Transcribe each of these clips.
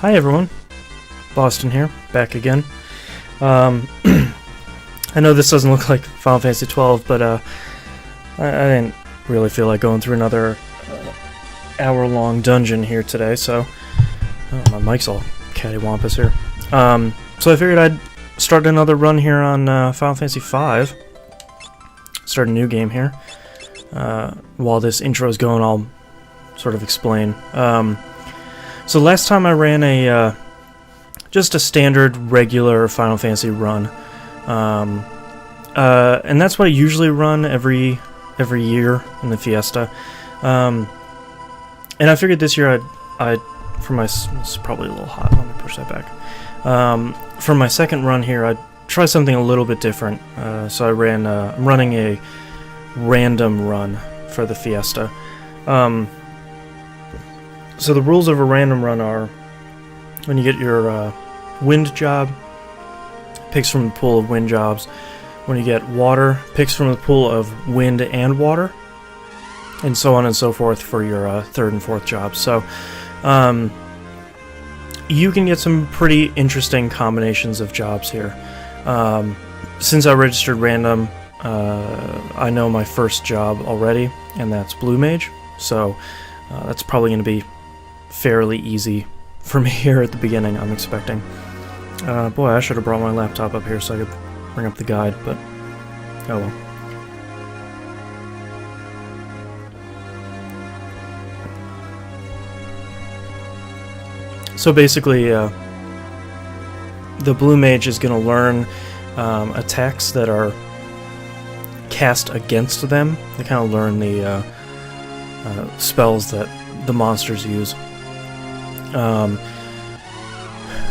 Hi everyone, Boston here, back again. I know this doesn't look like Final Fantasy 12, but I didn't really feel like going through another hour-long dungeon here today, so my mic's all cattywampus here. So I figured I'd start another run here on Final Fantasy 5. Start a new game here. While this intro is going, I'll sort of explain. So last time I ran just a standard, regular Final Fantasy run, and that's what I usually run every year in the Fiesta. And I figured this year I'd for my it's probably a little hot. Let me push that back. For my second run here, I'd try something a little bit different. So I'm running a random run for the Fiesta. So the rules of a random run are, when you get your wind job, picks from the pool of wind jobs. When you get water, picks from the pool of wind and water, and so on and so forth for your third and fourth jobs. So you can get some pretty interesting combinations of jobs here. Since I registered random, I know my first job already, and that's Blue Mage, so that's probably going to be fairly easy for me here at the beginning, I'm expecting. Boy, I should have brought my laptop up here so I could bring up the guide, but oh well. So basically, the Blue Mage is going to learn attacks that are cast against them. They kind of learn the spells that the monsters use.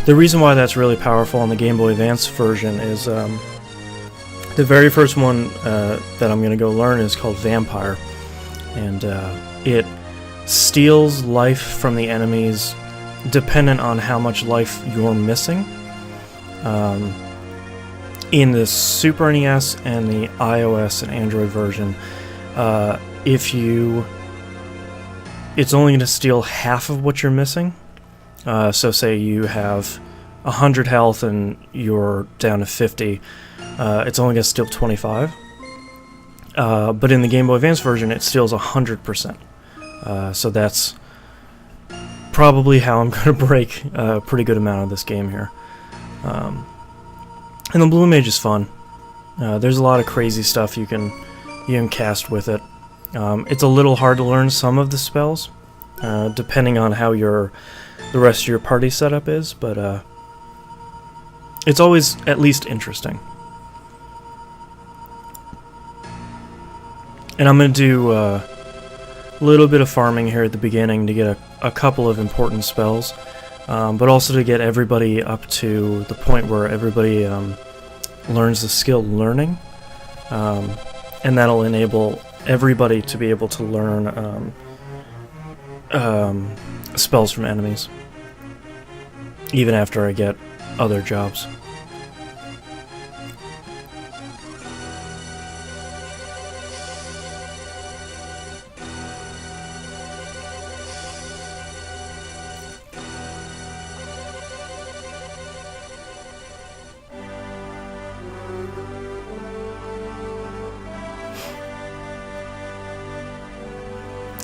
The reason why that's really powerful on the Game Boy Advance version is the very first one that I'm going to go learn is called Vampire, and it steals life from the enemies dependent on how much life you're missing. In the Super NES and the iOS and Android version, it's only going to steal half of what you're missing. So say you have 100 health and you're down to 50, it's only going to steal 25. But in the Game Boy Advance version, it steals 100%. So that's probably how I'm going to break a pretty good amount of this game here. And the Blue Mage is fun. There's a lot of crazy stuff you can cast with it. It's a little hard to learn some of the spells, depending on how the rest of your party setup is, but it's always at least interesting. And I'm going to do a little bit of farming here at the beginning to get a couple of important spells, but also to get everybody up to the point where everybody learns the skill learning, and that'll enable everybody to be able to learn spells from enemies, even after I get other jobs.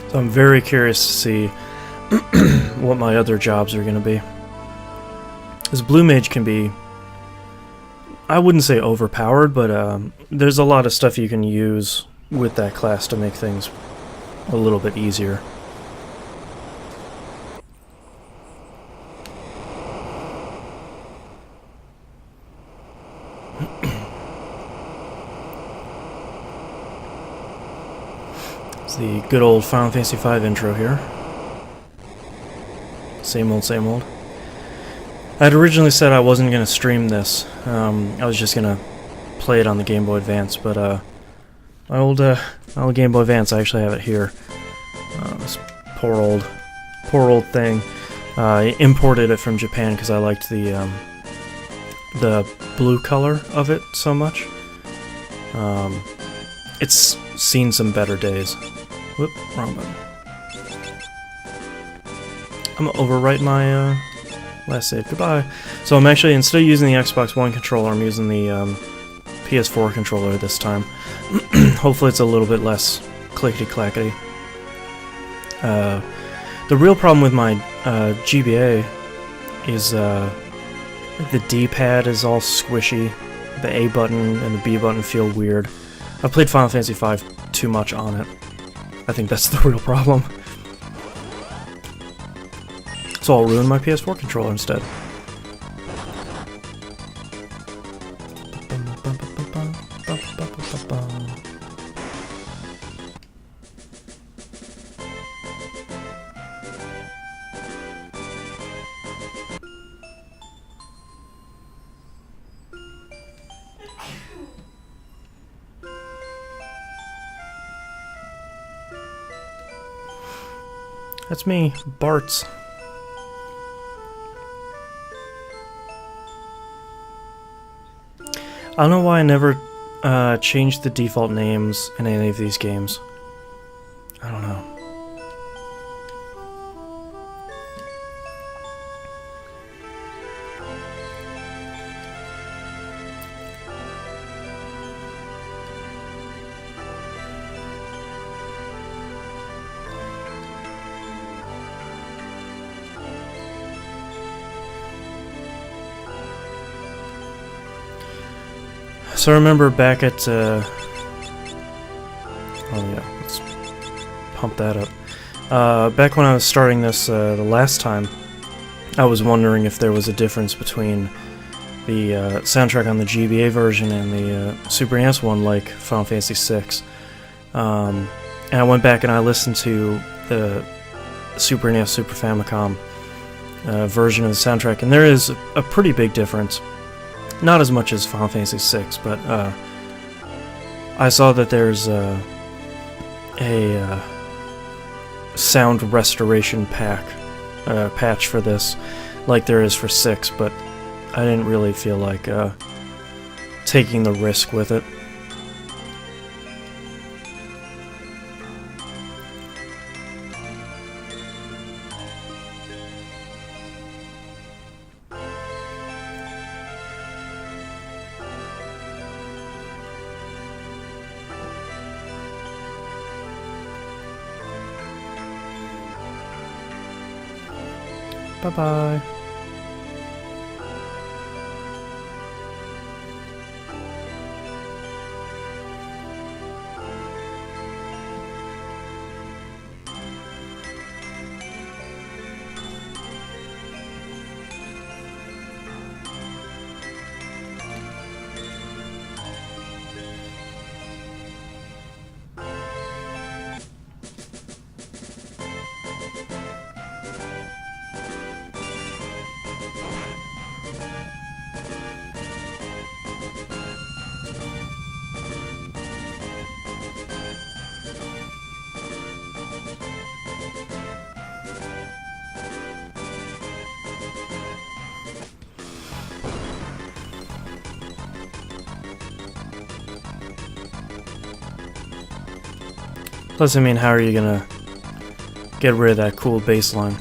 So I'm very curious to see what my other jobs are going to be. Because Blue Mage can be, I wouldn't say overpowered, but there's a lot of stuff you can use with that class to make things a little bit easier. It's the good old Final Fantasy V intro here. Same old, same old. I'd originally said I wasn't going to stream this. I was just going to play it on the Game Boy Advance, but my old Game Boy Advance, I actually have it here. This poor old thing. I imported it from Japan because I liked the blue color of it so much. It's seen some better days. Whoop, wrong button. I'm gonna overwrite Last save. Goodbye. So I'm actually, instead of using the Xbox One controller, I'm using the PS4 controller this time. Hopefully it's a little bit less clickety-clackety. The real problem with my GBA is the D-pad is all squishy. The A button and the B button feel weird. I've played Final Fantasy V too much on it. I think that's the real problem. So I'll ruin my PS4 controller instead. That's me, Bart's. I don't know why I never changed the default names in any of these games. I don't know. So I remember back at, oh yeah, let's pump that up. Back when I was starting this the last time, I was wondering if there was a difference between the soundtrack on the GBA version and the Super NES one, like Final Fantasy VI. And I went back and I listened to the Super NES Super Famicom version of the soundtrack, and there is a pretty big difference. Not as much as Final Fantasy VI, but I saw that there's a sound restoration patch for this, like there is for 6, but I didn't really feel like taking the risk with it. Bye-bye. Plus, I mean, how are you gonna get rid of that cool bass line?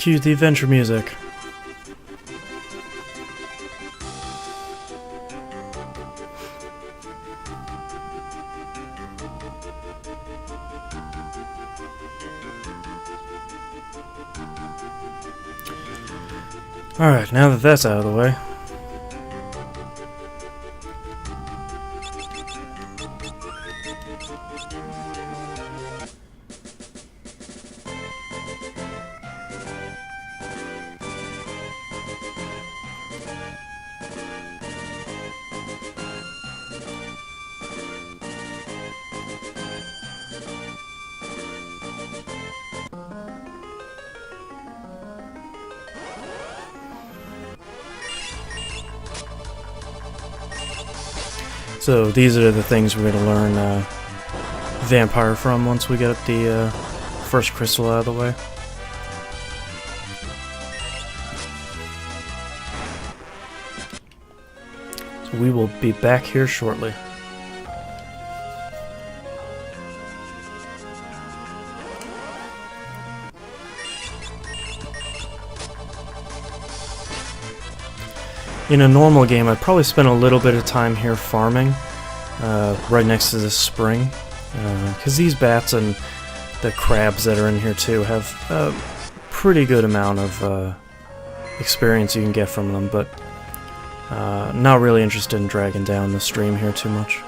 Cue the adventure music. Alright, now that that's out of the way. So these are the things we're going to learn Vampire from once we get the first crystal out of the way. So we will be back here shortly. In a normal game, I'd probably spend a little bit of time here farming, right next to this spring, because these bats and the crabs that are in here too have a pretty good amount of experience you can get from them, but not really interested in dragging down the stream here too much.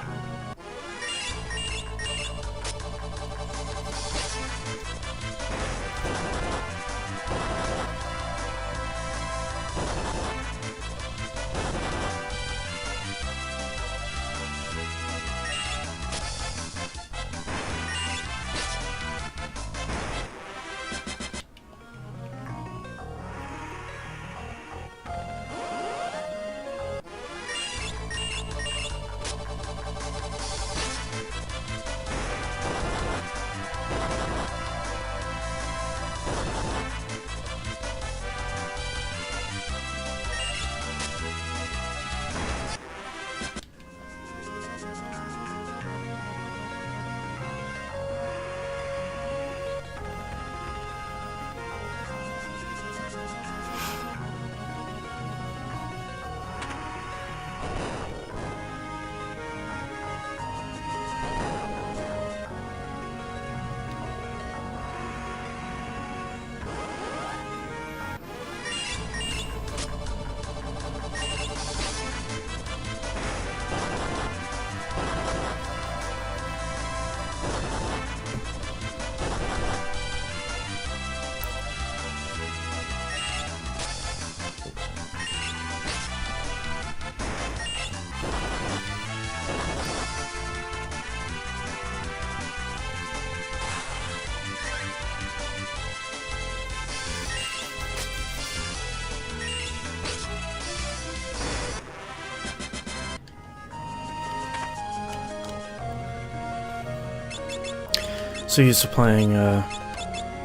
So used to playing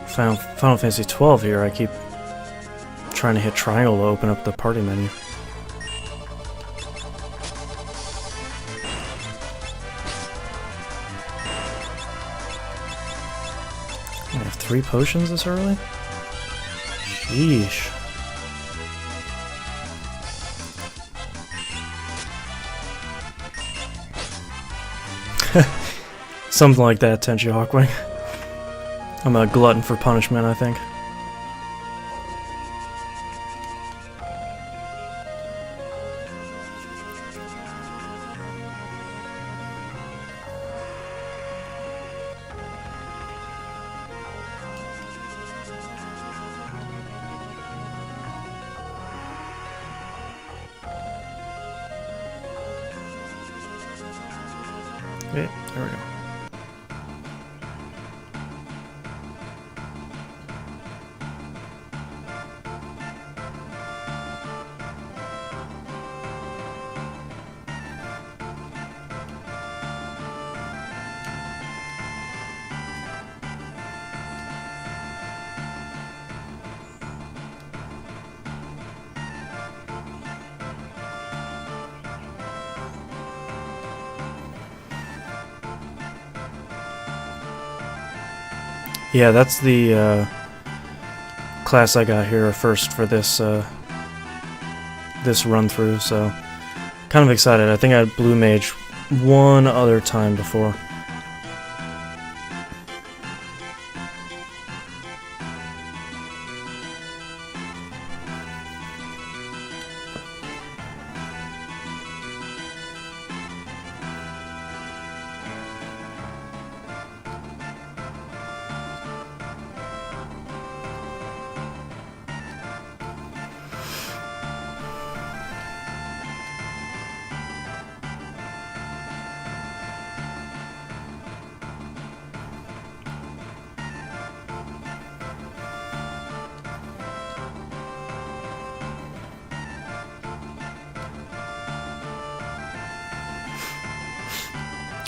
Final Fantasy 12 here, I keep trying to hit triangle to open up the party menu. I have 3 potions this early? Sheesh. Something like that, Tenchi Hawkwing. I'm a glutton for punishment, I think. Okay, there we go. Yeah, that's the class I got here first for this this run through, so kind of excited. I think I had Blue Mage one other time before.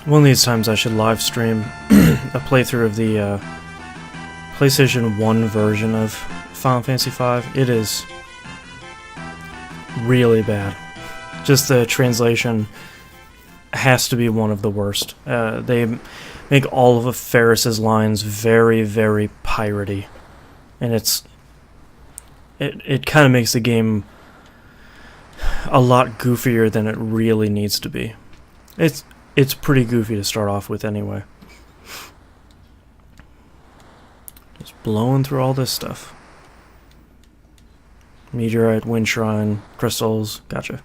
One of these times I should live stream a playthrough of the PlayStation 1 version of Final Fantasy V. It is really bad. Just the translation has to be one of the worst. They make all of Ferris's lines very, very piratey. And it kind of makes the game a lot goofier than it really needs to be. It's pretty goofy to start off with anyway. Just blowing through all this stuff. Meteorite, Wind Shrine, crystals, gotcha.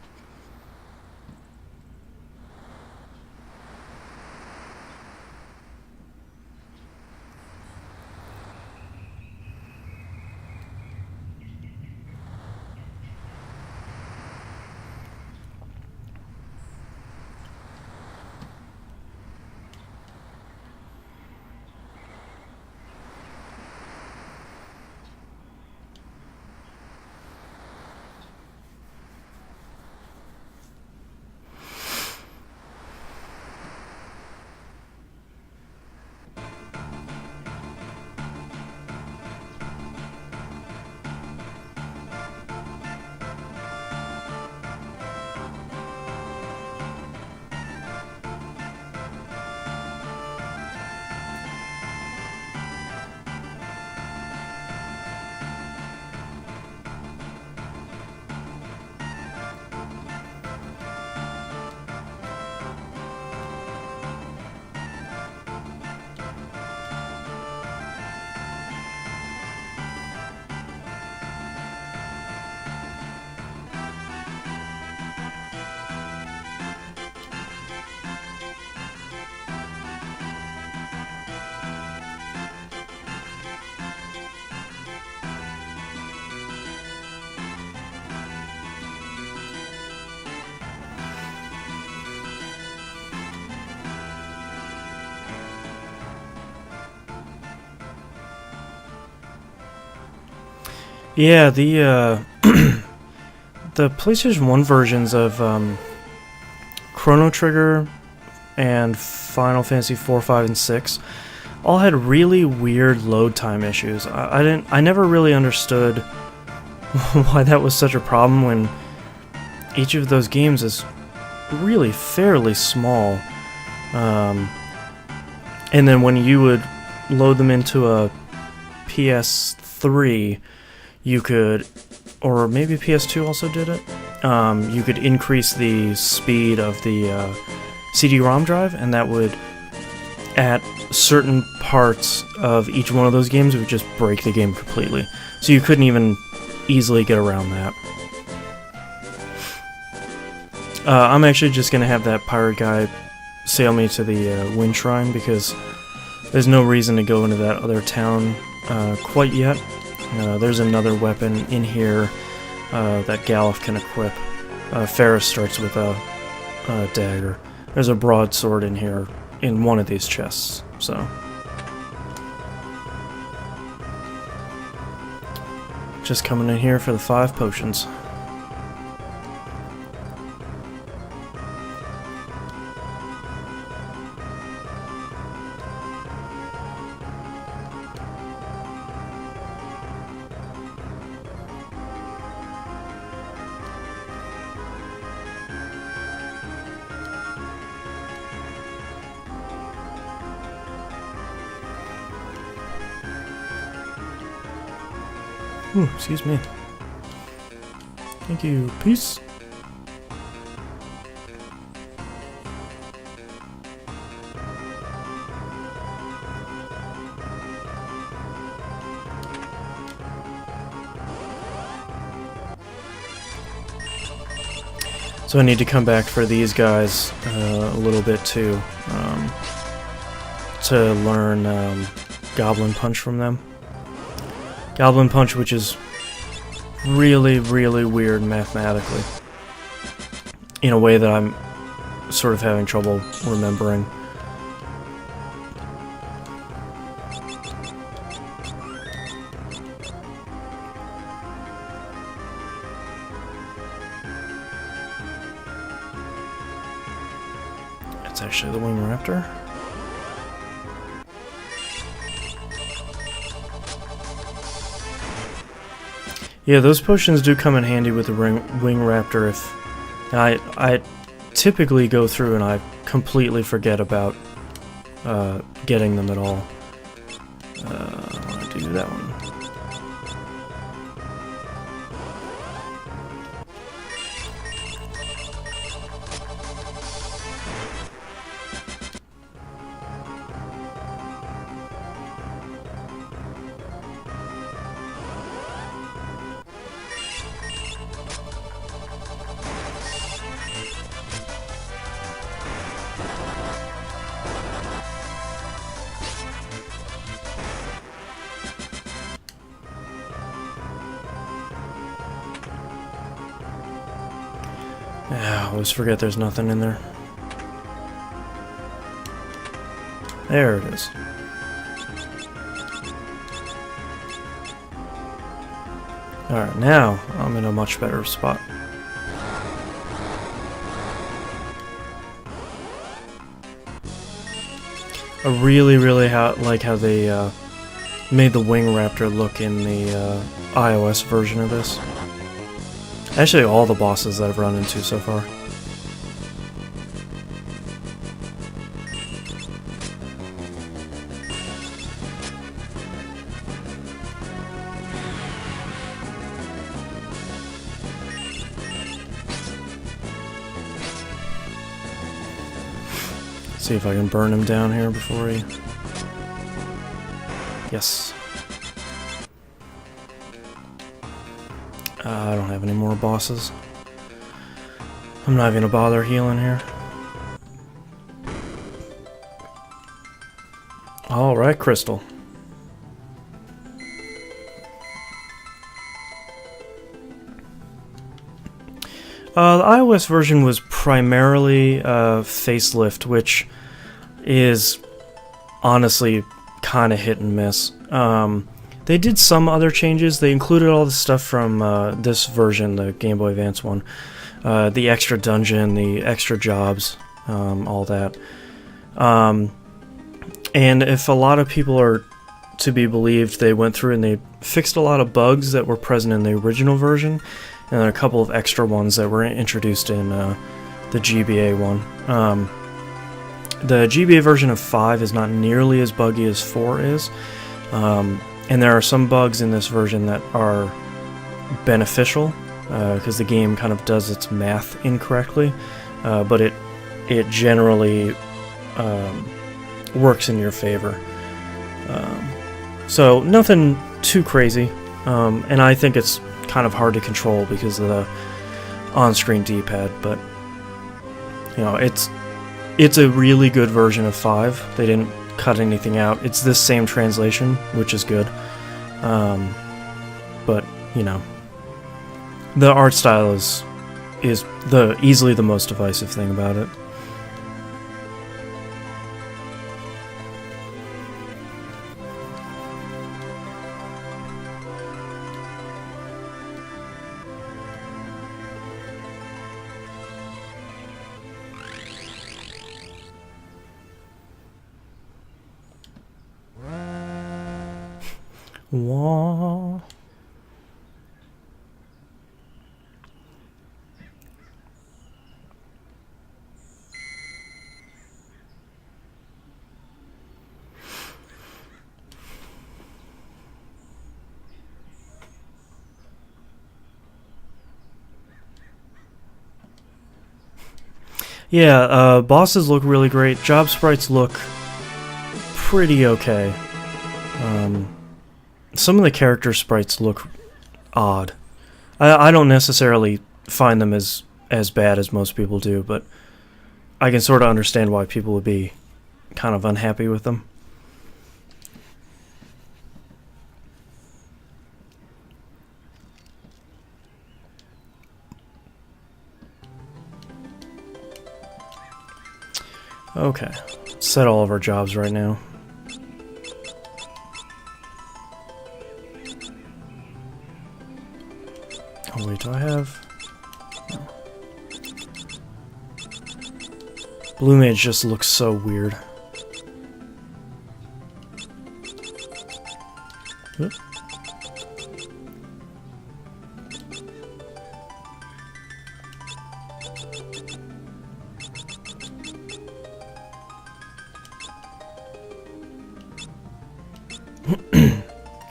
Yeah, the the PlayStation 1 versions of Chrono Trigger and Final Fantasy 4, 5, and 6 all had really weird load time issues. I never really understood why that was such a problem when each of those games is really fairly small. And then when you would load them into a PS3, you could, or maybe PS2 also did it, you could increase the speed of the CD-ROM drive, and that would, at certain parts of each one of those games, it would just break the game completely. So you couldn't even easily get around that. I'm actually just going to have that pirate guy sail me to the Wind Shrine, because there's no reason to go into that other town quite yet. There's another weapon in here that Galuf can equip. Ferris starts with a dagger. There's a broadsword in here in one of these chests, so. Just coming in here for the 5 potions. Ooh, excuse me. Thank you. Peace. So I need to come back for these guys a little bit too, to learn Goblin Punch from them. Goblin Punch, which is really, really weird mathematically, in a way that I'm sort of having trouble remembering. It's actually the Wing Raptor. Yeah, those potions do come in handy with the Wing Raptor. If I typically go through and I completely forget about getting them at all. I want to do that one. Yeah, I always forget there's nothing in there. There it is. Alright, now I'm in a much better spot. I really like how they made the Wing Raptor look in the iOS version of this. Actually, all the bosses that I've run into so far. See if I can burn him down here before he... Yes. I don't have any more bosses. I'm not even gonna bother healing here. Alright, Crystal. The iOS version was primarily facelift, which is honestly kind of hit and miss. They did some other changes. They included all the stuff from this version, the Game Boy Advance one. The extra dungeon, the extra jobs, all that. And if a lot of people are to be believed, they went through and they fixed a lot of bugs that were present in the original version, and then a couple of extra ones that were introduced in the GBA one. The GBA version of 5 is not nearly as buggy as 4 is. And there are some bugs in this version that are beneficial, because the game kind of does its math incorrectly, but it generally works in your favor. So nothing too crazy, and I think it's kind of hard to control because of the on-screen D-pad, but you know, it's a really good version of 5. They didn't cut anything out. It's this same translation, which is good. But you know, the art style is easily the most divisive thing about it. Wah. Yeah, bosses look really great. Job sprites look pretty okay. Some of the character sprites look odd. I don't necessarily find them as bad as most people do, but I can sort of understand why people would be kind of unhappy with them. Okay, set all of our jobs right now. Oh wait, do I have... No. Blue Mage just looks so weird. Oop.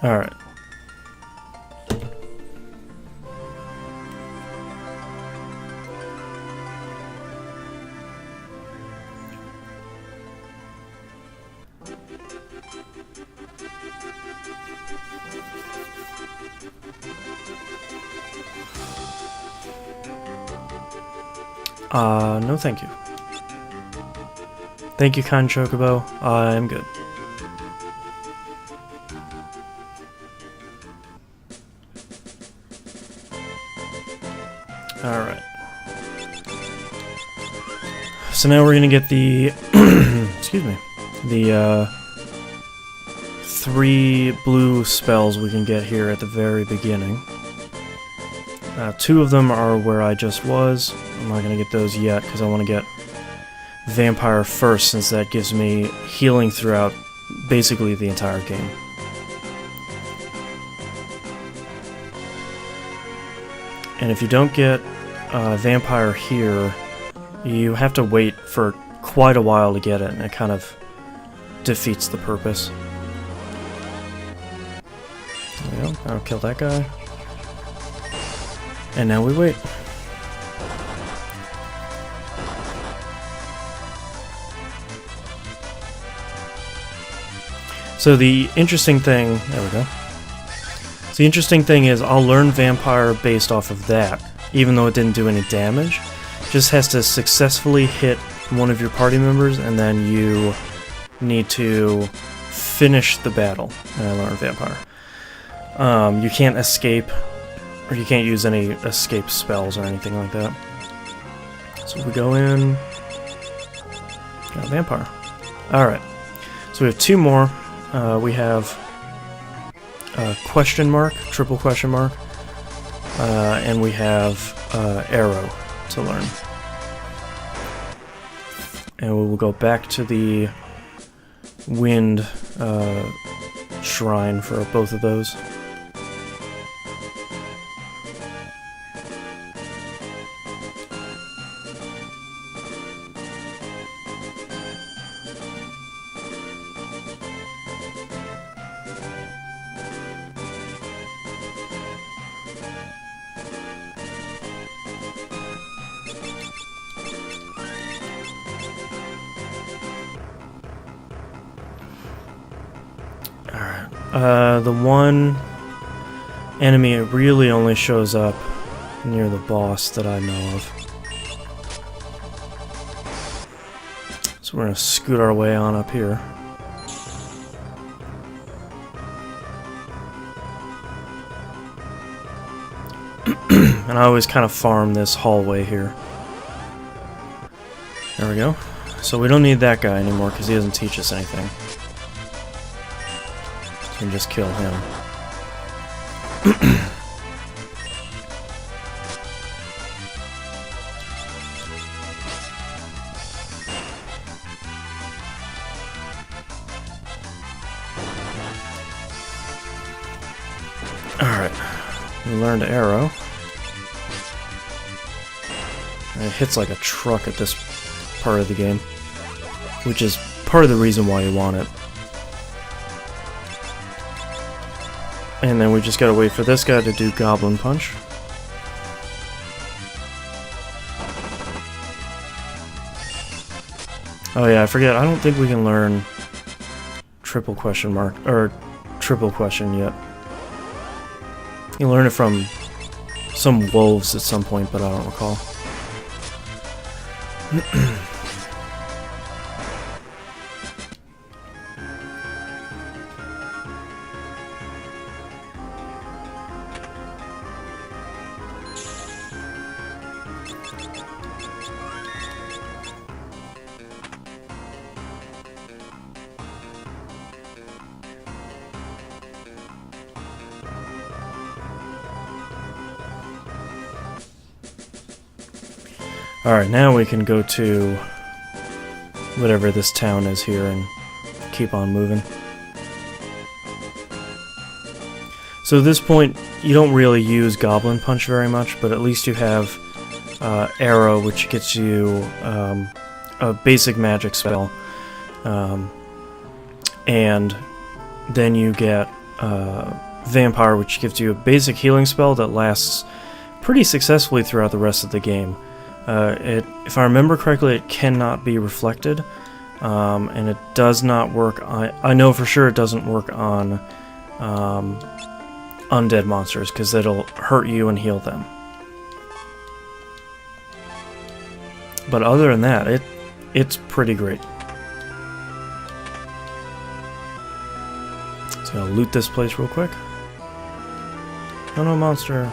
Alright. No thank you. Thank you, kind Chocobo. I'm good. Alright. So now we're gonna get the... excuse me. The, 3 blue spells we can get here at the very beginning. 2 of them are where I just was. I'm not gonna get those yet, because I want to get Vampire first, since that gives me healing throughout basically the entire game. And if you don't get Vampire here, you have to wait for quite a while to get it, and it kind of defeats the purpose. There we go. I'll kill that guy. And now we wait. So the interesting thing... There we go. So the interesting thing is I'll learn Vampire based off of that, even though it didn't do any damage. Just has to successfully hit one of your party members, and then you need to finish the battle. And I learned Vampire. You can't escape, or you can't use any escape spells or anything like that. So we go in... Got a Vampire. Alright. So we have 2 more. We have question mark, triple question mark, and we have arrow to learn. And we will go back to the wind shrine for both of those. The one enemy it really only shows up near the boss that I know of. So we're gonna scoot our way on up here. And I always kind of farm this hallway here. There we go. So we don't need that guy anymore because he doesn't teach us anything. And just kill him. Alright. We learned arrow. And it hits like a truck at this part of the game, which is part of the reason why you want it. And then we just gotta wait for this guy to do Goblin Punch. Oh yeah, I forget. I don't think we can learn triple question mark or triple question yet. You learn it from some wolves at some point, but I don't recall. Alright, now we can go to whatever this town is here and keep on moving. So at this point, you don't really use Goblin Punch very much, but at least you have Arrow, which gets you a basic magic spell. And then you get Vampire, which gives you a basic healing spell that lasts pretty successfully throughout the rest of the game. If I remember correctly, it cannot be reflected, and it does not work on... I know for sure it doesn't work on undead monsters, because it'll hurt you and heal them. But other than that, it's pretty great. So I'll loot this place real quick. Oh no, monster.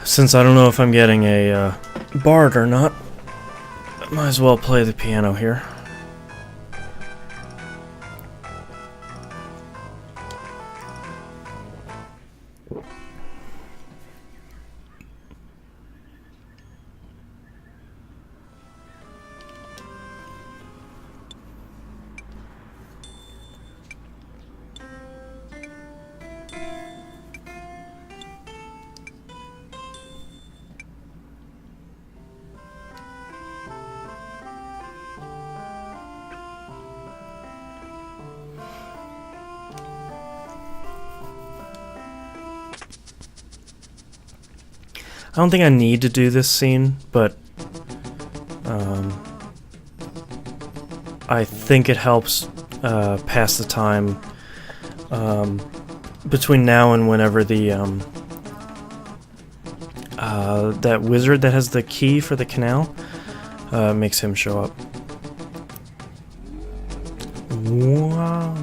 Since I don't know if I'm getting a bard or not, I might as well play the piano here. I don't think I need to do this scene, but I think it helps pass the time between now and whenever the that wizard that has the key for the canal makes him show up. Wow.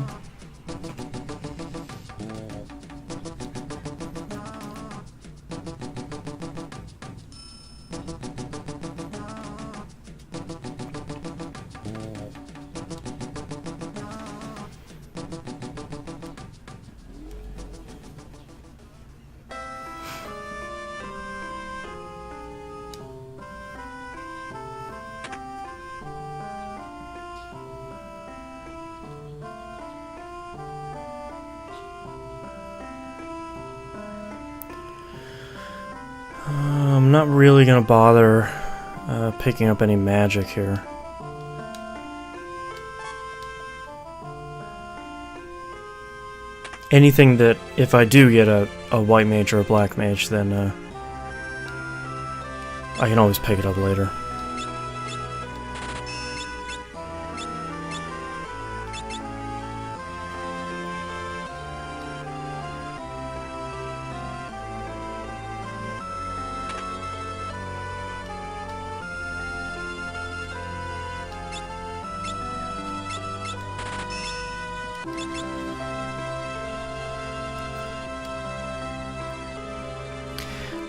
I'm not really gonna bother picking up any magic here. Anything that, if I do get a white mage or a black mage, then I can always pick it up later.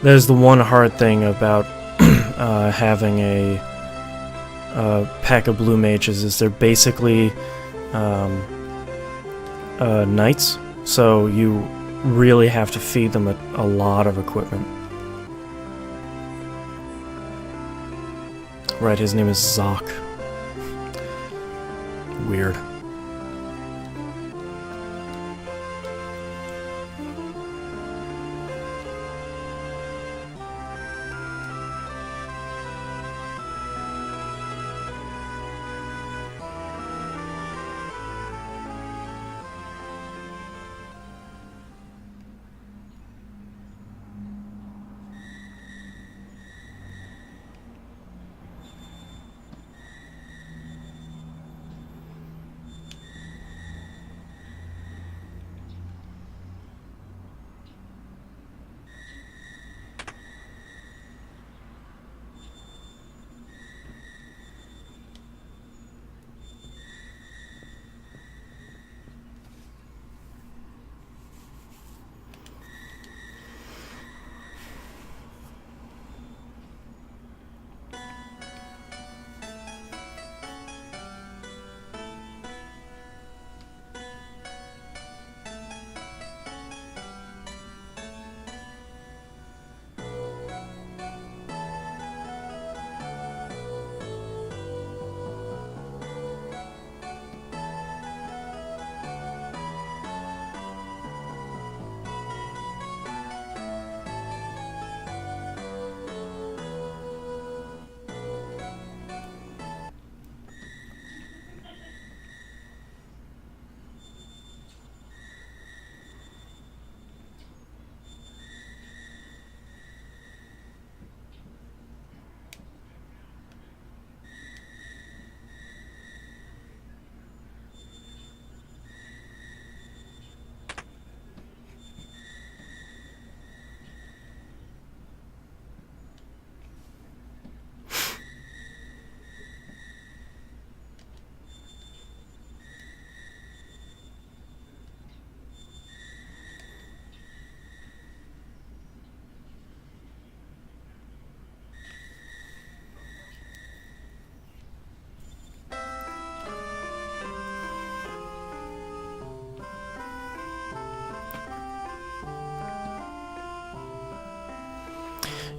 That is the one hard thing about having a pack of blue mages, is they're basically knights, so you really have to feed them a lot of equipment. Right, his name is Zoc. Weird.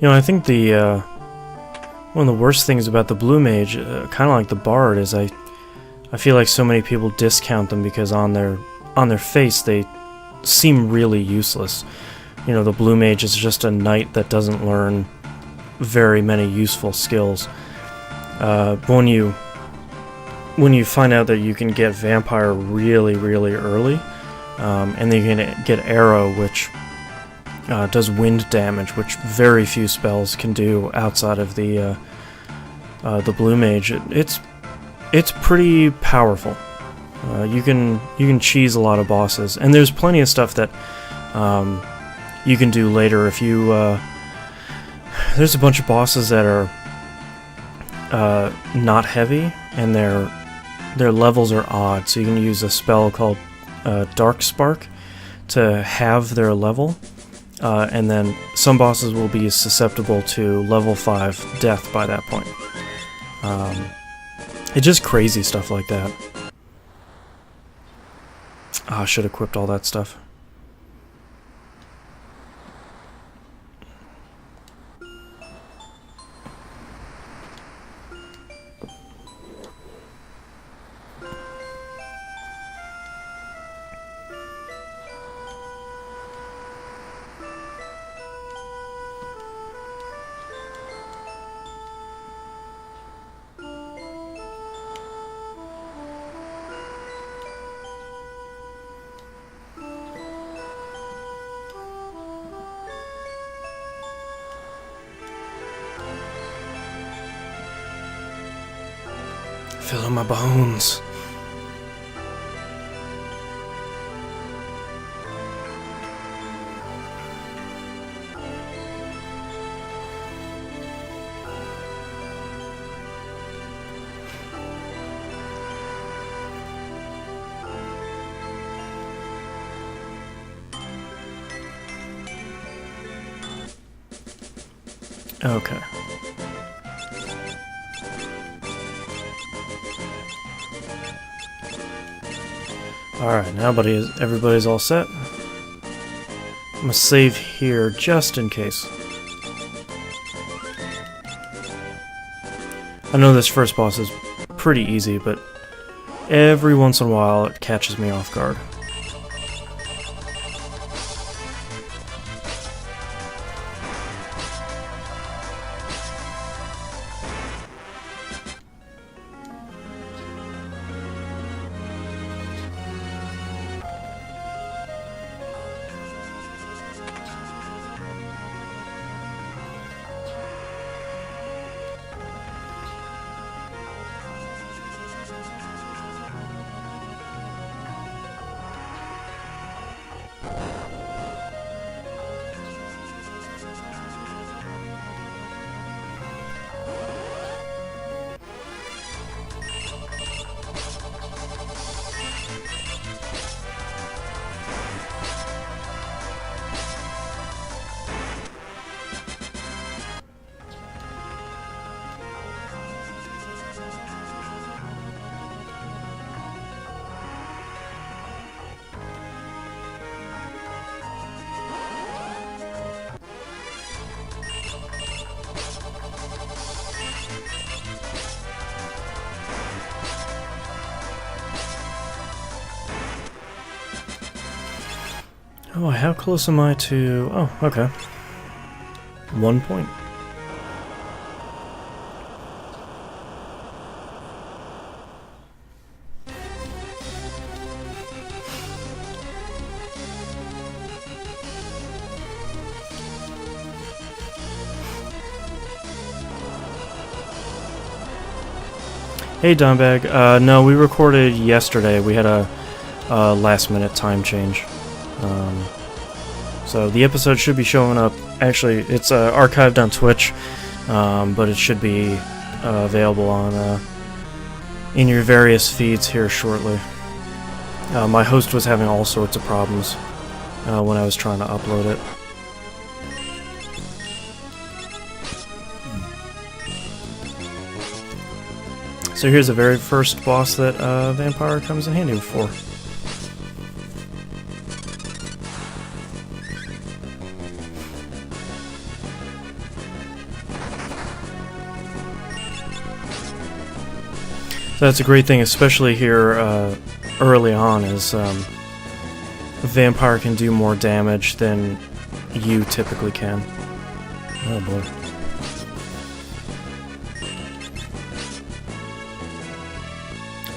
You know, I think the one of the worst things about the Blue Mage, kind of like the Bard, is I feel like so many people discount them because on their face they seem really useless. You know, the Blue Mage is just a knight that doesn't learn very many useful skills. But when you find out that you can get Vampire really, really early, and then you can get Arrow, which does wind damage, which very few spells can do outside of the Blue Mage. It's pretty powerful. You can cheese a lot of bosses, and there's plenty of stuff that you can do later if you. There's a bunch of bosses that are not heavy, and their levels are odd. So you can use a spell called Dark Spark to halve their level, and then some bosses will be susceptible to level 5 death by that point. It's just crazy stuff like that. I should have equipped all that stuff. Filling my bones. Okay. Alright, now everybody's all set. I'm gonna save here just in case. I know this first boss is pretty easy, but every once in a while it catches me off guard. Oh, how close am I to... Oh, okay. 1 point. Hey, Donbag. No, we recorded yesterday. We had a last-minute time change. So the episode should be showing up. Actually, it's archived on Twitch, but it should be available on in your various feeds here shortly. My host was having all sorts of problems when I was trying to upload it. So here's the very first boss that Vampire comes in handy for. So that's a great thing, especially here early on, is a vampire can do more damage than you typically can. Oh boy.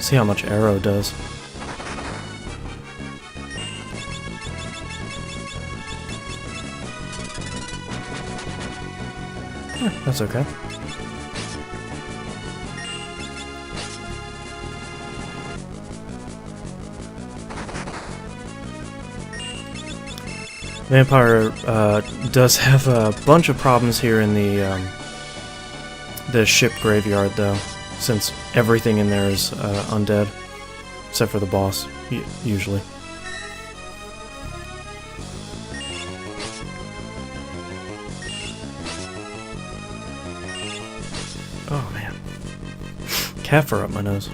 See how much arrow does. That's okay. Vampire does have a bunch of problems here in the ship graveyard, though, since everything in there is undead, except for the boss, usually. Oh man, cat fur up my nose.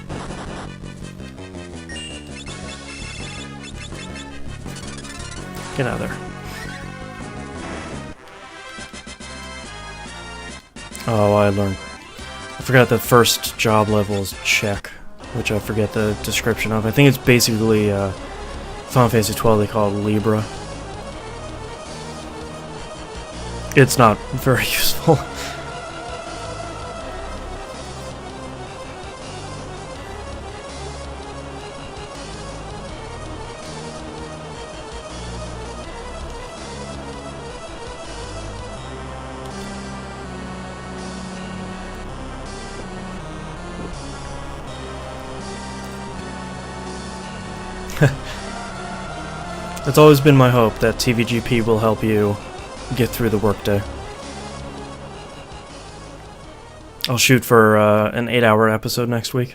Get out of there. Oh, I learned. I forgot the first job level is check, which I forget the description of. I think it's basically Final Fantasy XII, they call it Libra. It's not very useful. It's always been my hope that TVGP will help you get through the workday. I'll shoot for an 8-hour episode next week.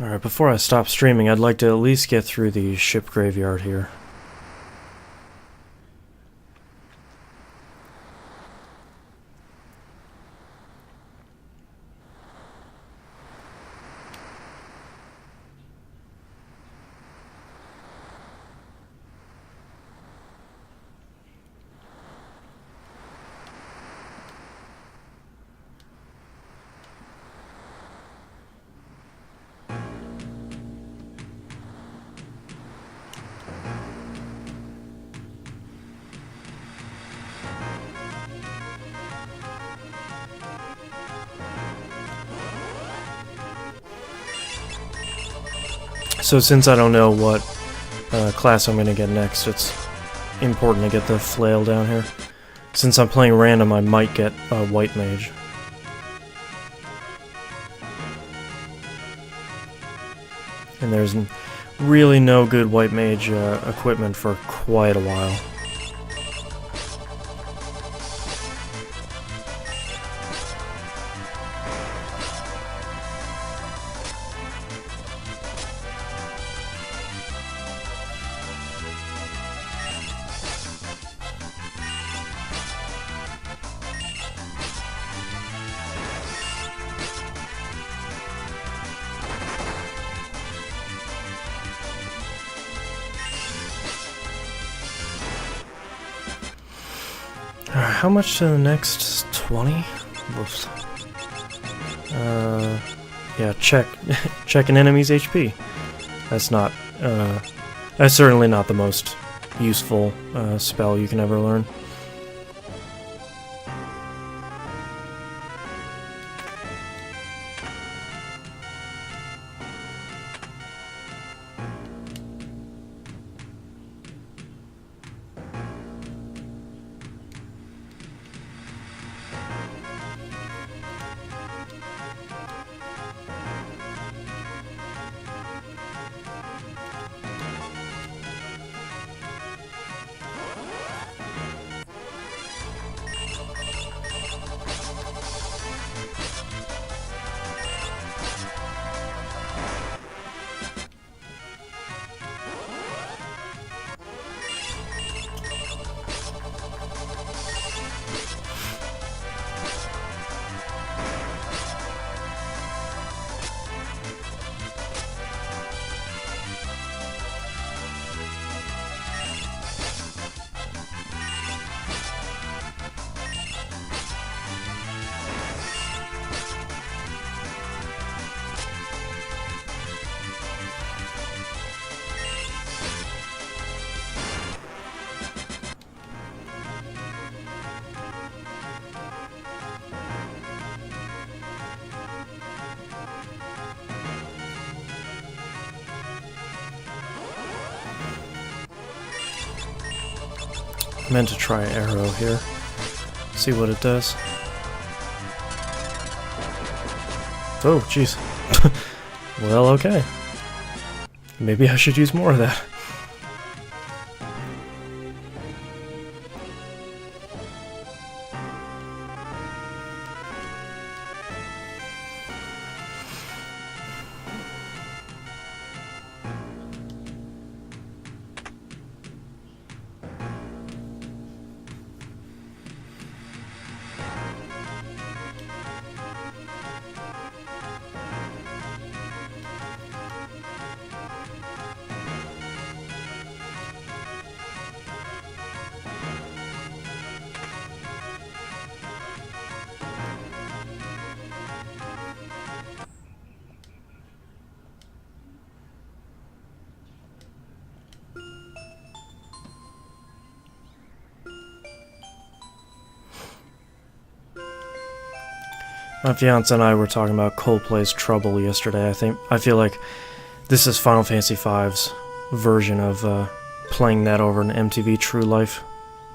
Alright, before I stop streaming, I'd like to at least get through the ship graveyard here. So since I don't know what class I'm going to get next, it's important to get the flail down here. Since I'm playing random, I might get a white mage. And there's really no good white mage equipment for quite a while. How much to the next 20? Whoops. Yeah, check an enemy's HP. That's not, that's certainly not the most useful spell you can ever learn. Meant to try arrow here. See what it does. Oh, jeez. Well, okay. Maybe I should use more of that. My fiance and I were talking about Coldplay's Trouble yesterday. I feel like this is Final Fantasy V's version of playing that over an MTV True Life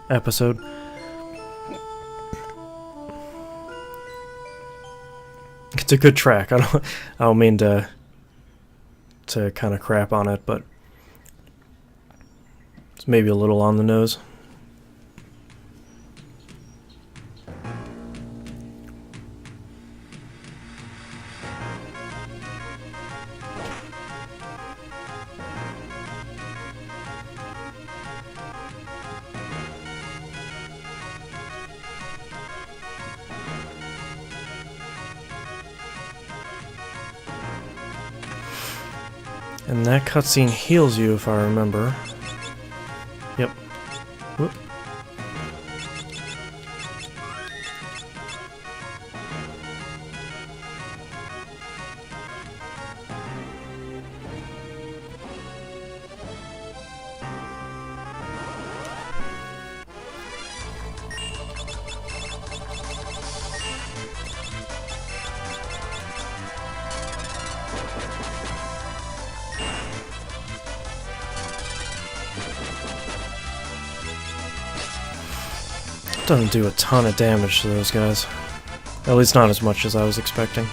episode. It's a good track. I don't mean to kind of crap on it, but it's maybe a little on the nose. And that cutscene heals you, if I remember. Yep. Whoop. Doesn't do a ton of damage to those guys. At least not as much as I was expecting.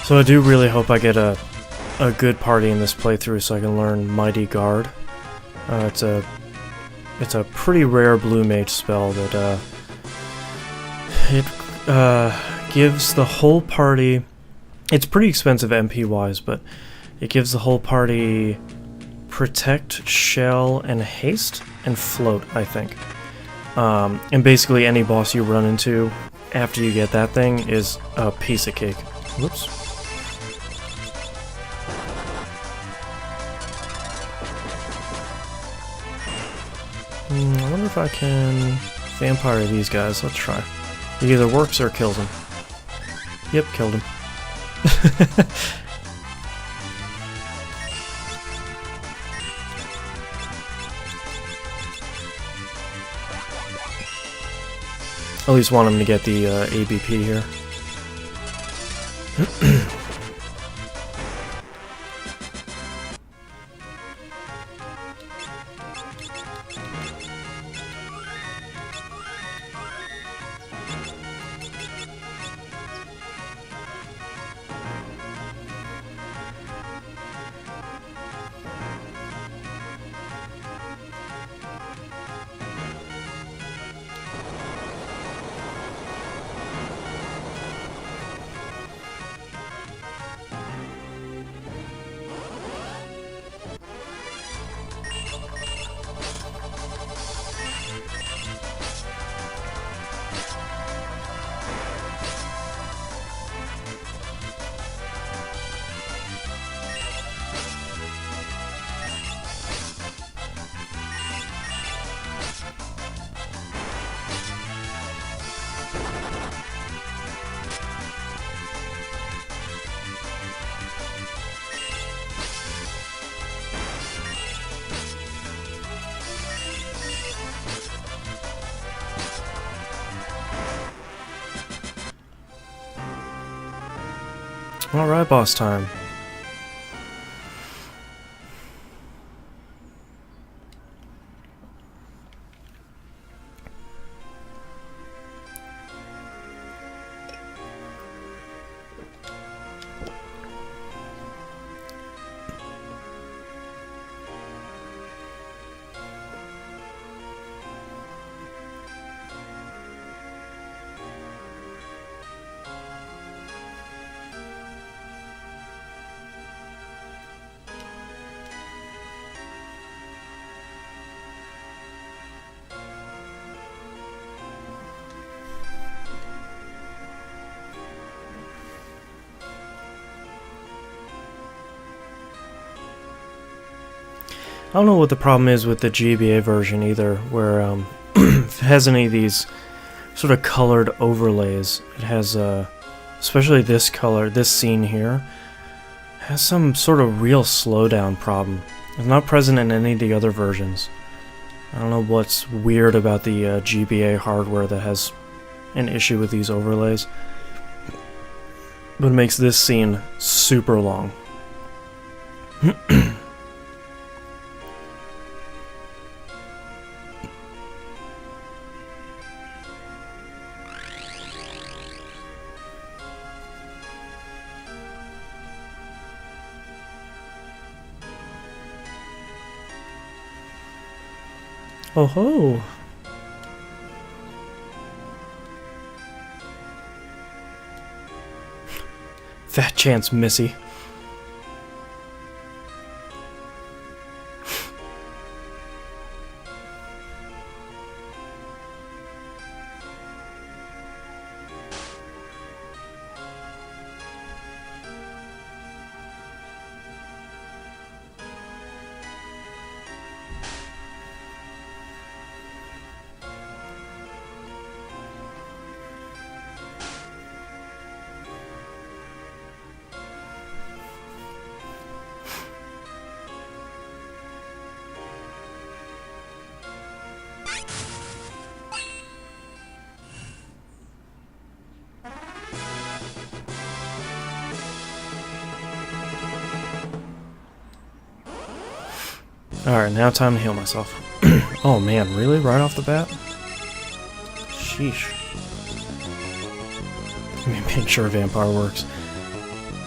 So I do really hope I get a good party in this playthrough so I can learn Mighty Guard. It's a pretty rare blue mage spell that it gives the whole party. It's pretty expensive MP wise, but it gives the whole party protect, shell, and haste and float, I think. And basically any boss you run into after you get that thing is a piece of cake. Whoops. I wonder if I can vampire these guys. Let's try. It either works or kills them. Yep, killed him. At least want him to get the ABP here. Alright, boss time. I don't know what the problem is with the GBA version either, where it has any of these sort of colored overlays. It has, especially this color, this scene here, has some sort of real slowdown problem. It's not present in any of the other versions. I don't know what's weird about the GBA hardware that has an issue with these overlays, but it makes this scene super long. Oh ho! Fat chance, Missy. Alright, now time to heal myself. Oh man, really? Right off the bat? Sheesh. Let me make sure Vampire works.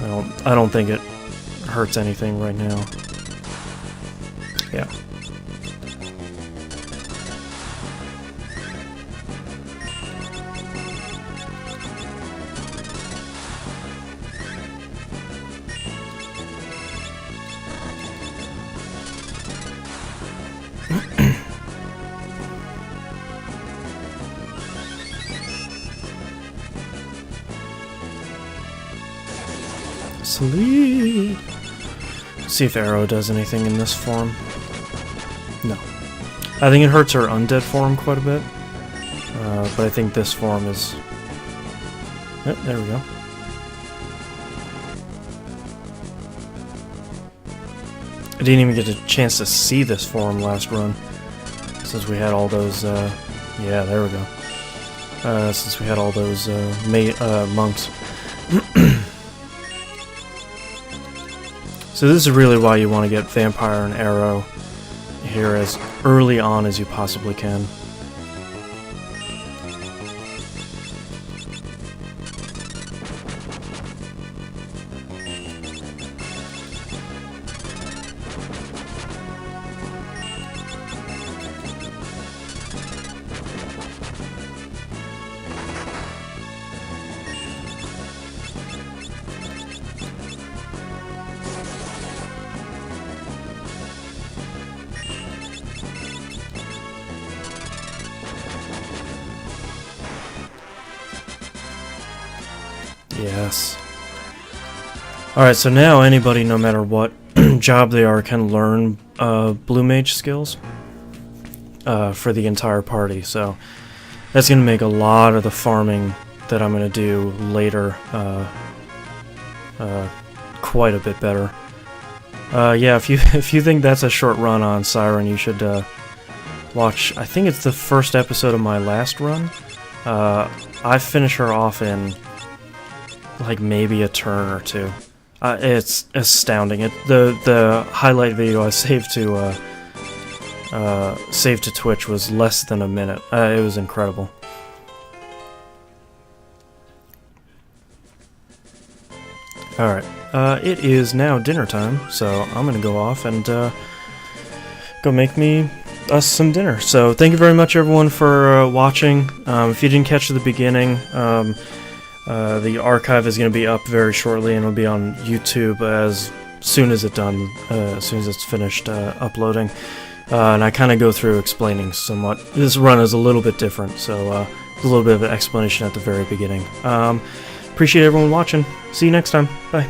I don't think it hurts anything right now. Yeah. Sleep. See if Arrow does anything in this form. No. I think it hurts her undead form quite a bit. But I think this form is... Oh, there we go. I didn't even get a chance to see this form last run. Since we had all those, yeah, there we go. Since we had all those, monks. So this is really why you want to get Vampire and Arrow here as early on as you possibly can. Yes. Alright, so now anybody, no matter what job they are, can learn Blue Mage skills for the entire party. So that's going to make a lot of the farming that I'm going to do later quite a bit better. Yeah, if you think that's a short run on Siren, you should watch. I think it's the first episode of my last run. I finish her off in like maybe a turn or two. It's astounding. The highlight video I saved to Twitch was less than a minute. It was incredible. Alright, it is now dinner time, so I'm gonna go off and go make us some dinner. So thank you very much everyone for watching. If you didn't catch the beginning, the archive is going to be up very shortly, and it'll be on YouTube as soon as it's finished uploading. And I kind of go through explaining somewhat. This run is a little bit different, so there's a little bit of an explanation at the very beginning. Appreciate everyone watching. See you next time. Bye.